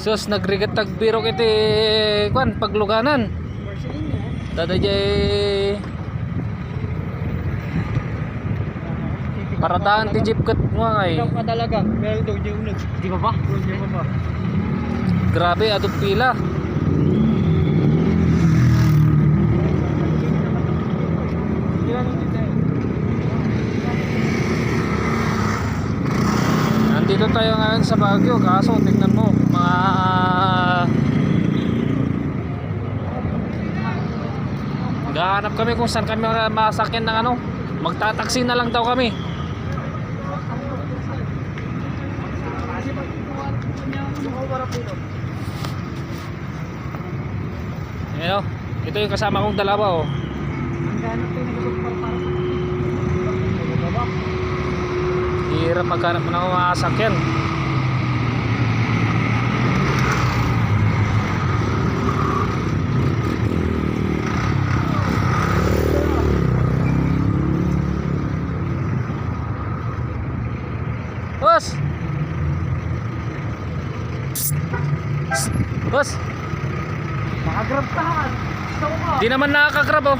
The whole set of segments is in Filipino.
Sus nagrigat tagbiro kiti kwan pagluganan. Dadajay parataan ti jeep kat mo ay. Kadalaga, meron daw dyan unag. Di ba ba? Di ba ba? Grabe adto pila. Nandito tayo ngayon sa Baguio, kaso tingnan mo mga gahanap kami kung saan kami masakyan ng ano. Magtataksi na lang daw kami. Ayan o, ito yung kasama kong dalawa o. Hirap maghanap mo ng mga sasakyan. Boss! Boss! Makagrab ka ha. Di naman nakakagrab oh.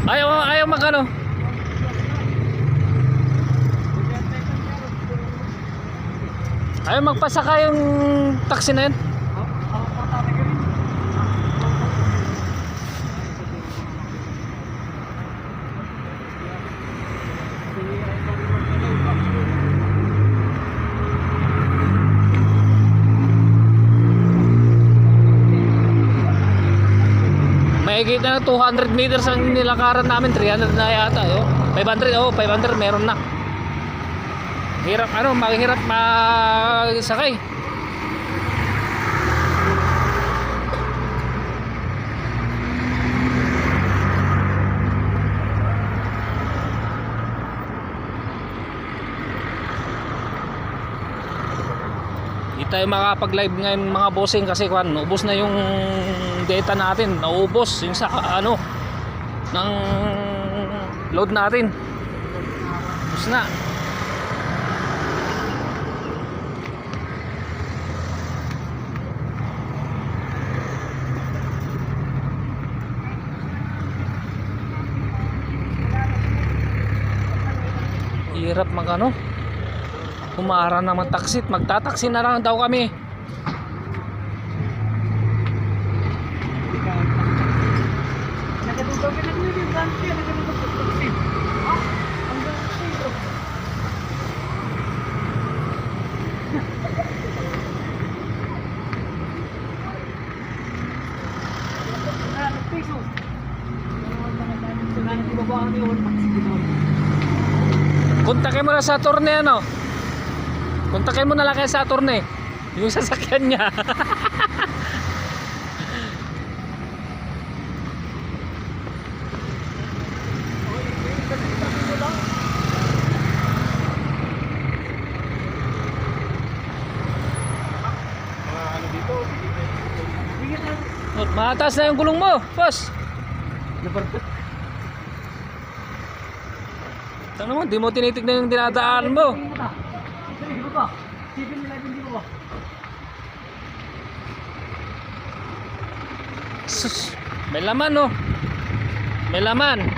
Ayaw magano. Ayaw magpasaka yung taxi na yun. Mahigit na 200 meters ang nilakaran namin, 300 na yata, 500 meron na. Hirap mahirap magsakay. Hindi tayo makapag-live ngayon mga bossing kasi ubos na yung data natin, naubos yung sa ng load natin. Ubos na. Hirap humara na magtaksit, magtataksi na lang daw kami. Kontakin mo na sa Saturne Kontakin mo na lang kay Saturne yung sasakyan niya. Mataas na yung gulong mo, boss. Tama mo, di mo tinitignan yung dinadaan mo. Sus, may laman may laman.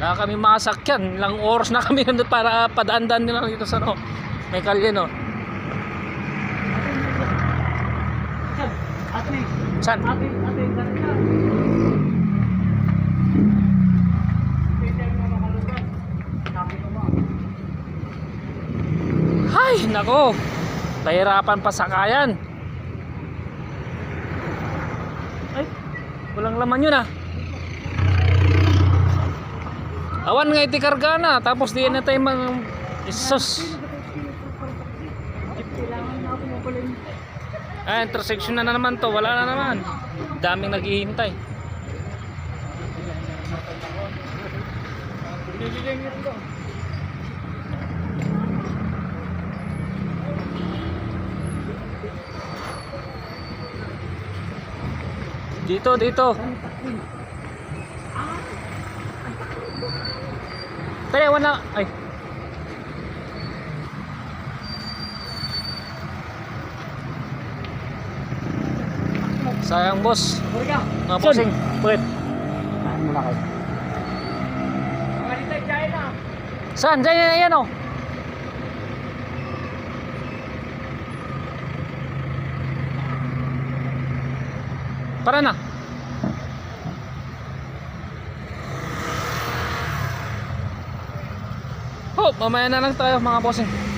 Wala kami masakyan, ilang oras na kami nandun para padaan-daan nila dito sa may kalye Saan? Ay, nako. Pahirapan pa sakayan. Ay, walang laman yun Awan nga itikarga na. Tapos di na tayo Isos. Intersection na naman to. Wala na naman. Daming naghihintay. Dito. Tara, wala. Ay. Sayang boss. Balik ka. Mga bossing. Bakit? Saan muna kayo? Magalita dyan na. Saan? Diyan yan oh. Para na. Oh, mamaya na lang tayo mga bossing.